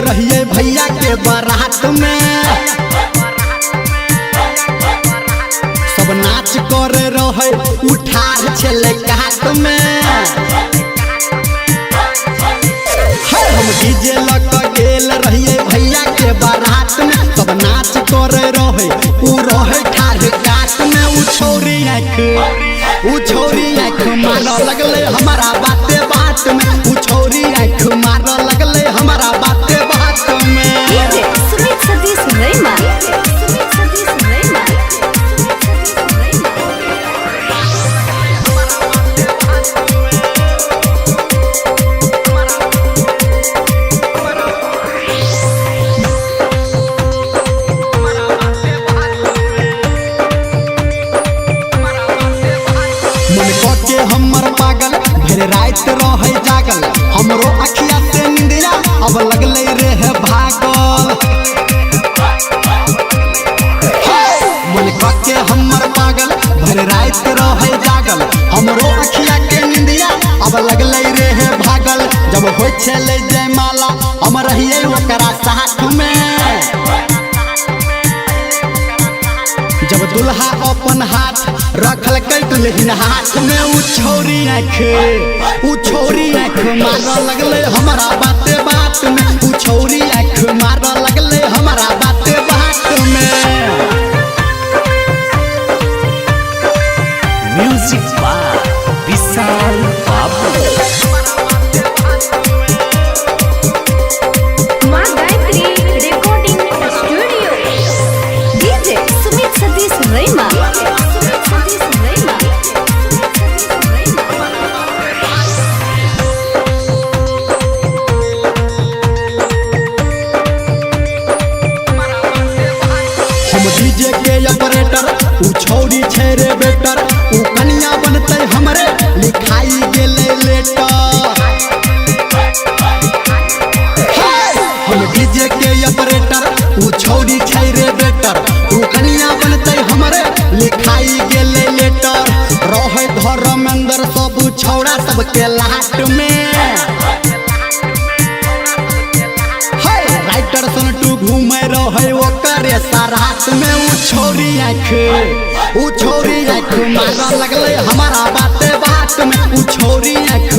रहिए भैया के बारात में, सब नाच करे रहे उठार छेले काट में। हम डीजे लग गेल रहिए भैया के बारात में, सब नाच करे रहे उ रहे ठार काट में। उ छोरी आँख मार लगले हमारा बाते बात में, उ छोरी आँख मार लगले हमारा बाते बात में। सुमित सतीश रैमा, के हमर पागल भर रात रहे जागल, हमरो अखिया से निंदिया अब लगले रे है भागल। मन के हमर पागल भर रात रहे जागल, हमरो अखिया के निंदिया अब लगले रे है भागल। जब हो छले जयमाला हम रहिए ओकरा साथ में, जब दुल्हा अपन हाथ रखल कई दुल्हन हाथ में। उ छोरी आँख मार लगले हमारा बाते बात में, उ छोरी आँख मार लगले हमारा बाते बात में। Music by Vishal Babu. माँ Gayatri recording studio, DJ Sumit Satish Raima. हम डीजे के ऑपरेटर, उ छोरी छे रे बेटर, उ कन्या बनते हमरे लिखाई गेले लेटर। हम डीजे के ऑपरेटर, उ छोरी छे रे बेटर, उ कन्या बनते हमरे लिखाई गेले लेटर। रहे धर्मेंद्र सब छौड़ा सबके लाट में, राइटर सनटू घूमे रहे ओकरे सारात में। उ छोरी आँख मार लगले हमारा बाते बात में, उ छोरी आँख